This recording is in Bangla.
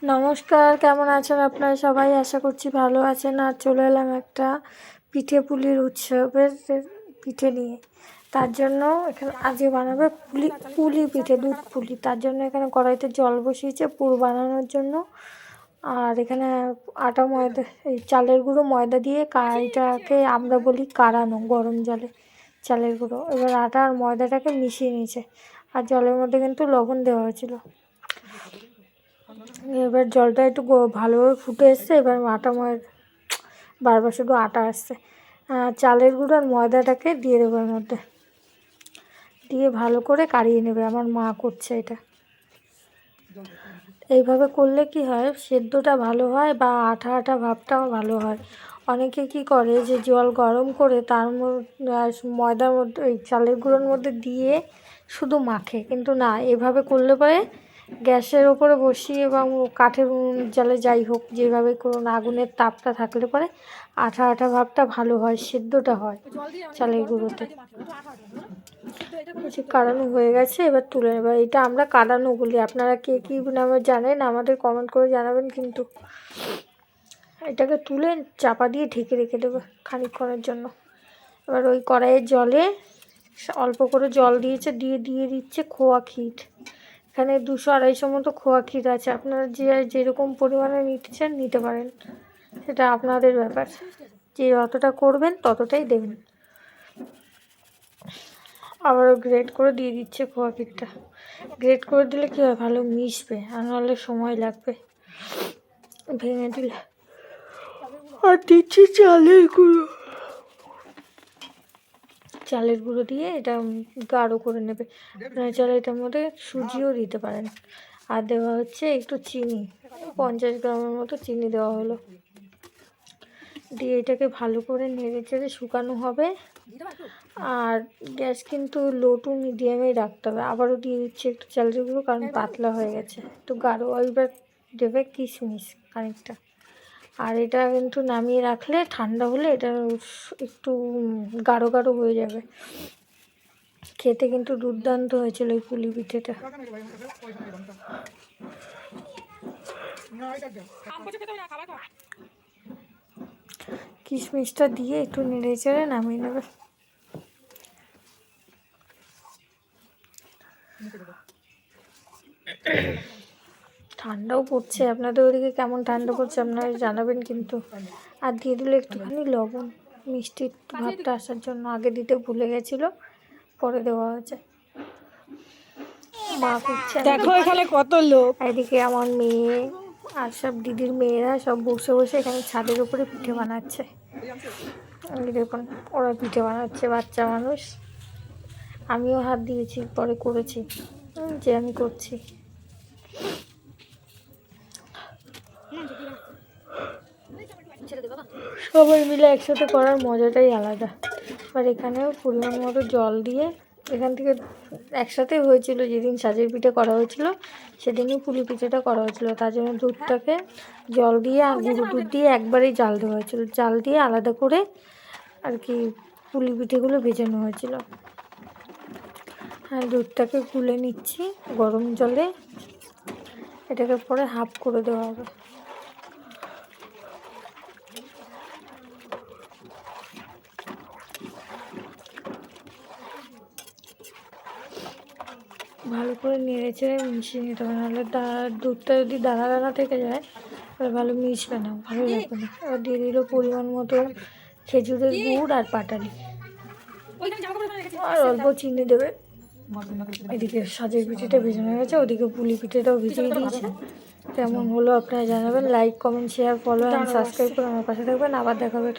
নমস্কার, কেমন আছেন আপনারা সবাই? আশা করছি ভালো আছেন। আর চলে এলাম একটা পিঠে পুলির উৎসবের পিঠে নিয়ে। তার জন্য এখানে আজকে বানাবে পুলি পিঠে, দুধ পুলি। তার জন্য এখানে কড়াইতে জল বসিয়েছে পুর বানানোর জন্য। আর এখানে আটা ময়দা, এই চালের গুঁড়ো ময়দা দিয়ে এটাকে আমরা বলি কাড়ানো, গরম জলে চালের গুঁড়ো। এবার আটা আর ময়দাটাকে মিশিয়ে নিয়েছে, আর জলের মধ্যে কিন্তু লবণ দেওয়া হয়েছিল। এবার জলটা একটু ভালোভাবে ফুটে এসছে। এবার আটা ময়দা, বারবার শুধু আটা আসছে, চালের গুঁড়ো আর ময়দাটাকে দিয়ে দেবো এর মধ্যে, দিয়ে ভালো করে কাড়িয়ে নেবে। আমার মা করছে এটা। এইভাবে করলে কি হয়, সেদ্ধটা ভালো হয় বা আঠা আঠা ভাবটাও ভালো হয়। অনেকে কি করে যে জল গরম করে তার মধ্যে ময়দার মধ্যে, ওই চালের গুঁড়োর মধ্যে দিয়ে শুধু মাখে, কিন্তু না, এভাবে করলে পরে গ্যাসের ওপরে বসিয়ে বা কাঠের জালে যাই হোক, যেভাবে করুন, আগুনের তাপটা থাকলে পরে আঠা আঠা ভাবটা ভালো হয়, সেদ্ধটা হয় চালের গুঁড়োতে। কাড়ানো হয়ে গেছে, এবার তুলে নেব। এটা আমরা কাড়ানো বলি, আপনারা কে কী নামে জানেন আমাদের কমেন্ট করে জানাবেন কিন্তু। এটাকে তুলে চাপা দিয়ে ঢেকে রেখে দেবে খানিকক্ষণের জন্য। এবার ওই কড়াইয়ের জলে অল্প করে জল দিয়েছে, দিয়ে দিচ্ছে খোয়া ক্ষীর। এখানে 200-250 মতো খোয়া ক্ষীর আছে। আপনারা যেরকম পরিমাণে নিচ্ছেন নিতে পারেন, সেটা আপনাদের ব্যাপার। যে যতটা করবেন ততটাই দেবেন। আবারও গ্রেট করে দিয়ে দিচ্ছে খোয়া ক্ষীরটা। গ্রেট করে দিলে কী হয়, ভালো মিশবে, আর নাহলে সময় লাগবে ভেঙে দিলে। আর দিচ্ছি চালের গুঁড়ো দিয়ে এটা গাঢ় করে নেবে। চাল, এটার মধ্যে সুজিও দিতে পারেন। আর দেওয়া হচ্ছে একটু চিনি, 50 গ্রামের মতো চিনি দেওয়া হলো। দিয়ে এটাকে ভালো করে নেড়ে চেড়ে শুকানো হবে। আর গ্যাস কিন্তু লো টু মিডিয়ামেই রাখতে হবে। আবারও দিয়ে দিচ্ছি একটু চালের গুঁড়ো, কারণ পাতলা হয়ে গেছে, একটু গাঢ়। এবার দেবে কিশমিশ খানিকটা। আর এটা কিন্তু নামিয়ে রাখলে, ঠান্ডা হলে এটা একটু গাঢ় গাঢ় হয়ে যাবে। খেতে কিন্তু দুর্দান্ত হয়েছিল এই পুলি পিঠেটা। কিশমিশটা দিয়ে একটু নেড়ে চেড়ে নামিয়ে নেবে। ঠান্ডাও পড়ছে, আপনাদের ওদিকে কেমন ঠান্ডা পড়ছে আপনারা জানাবেন কিন্তু। আর দিয়ে দিলে একটুখানি লবণ, মিষ্টির ভাবটা আসার জন্য। আগে দিতে ভুলে গেছিলো, পরে দেওয়া হয়েছে। মা করছে, দেখো এখানে কত লোক। এদিকে আমার মেয়ে আর সব দিদির মেয়েরা সব বসে বসে এখানে ছাদের উপরে পিঠে বানাচ্ছে। দেখুন, ওরা পিঠে বানাচ্ছে, বাচ্চা মানুষ। আমিও হাত দিয়েছি, পরে করেছি, যে আমি করছি। সবাই মিলে একসাথে করার মজাটাই আলাদা। আর এখানেও পরিমাণ মতো জল দিয়ে, এখান থেকে একসাথেই হয়েছিল যেদিন সাজের পিঠে করা হয়েছিল, সেদিনই পুলি পিঠেটা করা হয়েছিল। তার জন্য দুধটাকে জল দিয়ে আর গুঁড়ো দুধ দিয়ে একবারেই জাল দেওয়া হয়েছিল। জাল দিয়ে আলাদা করে আর কি পুলি পিঠেগুলো ভেজানো হয়েছিল। হ্যাঁ, দুধটাকে গুলে নিচ্ছি গরম জলে, এটাকে পরে হাফ করে দেওয়া হবে। ভালো করে নেড়ে চেড়ে মিশিয়ে নিতে হবে, নাহলে দুধটা যদি দানা দানা থেকে যায় তাহলে ভালো মিশবে না, ভালো লাগবে না। এবার দিয়ে দিল পরিমাণ মতো খেজুরের গুড় আর পাটালি, আর অল্প চিনি দেবে। এদিকে সাজের পিঠেটা ভেজানো হয়ে গেছে, ওদিকে পুলি পিঠেটাও ভিজিয়ে দিয়েছে। কেমন হলো আপনারা জানাবেন। Like, comment, share, follow and subscribe করে আমার পাশে থাকবেন। আবার দেখা হবে।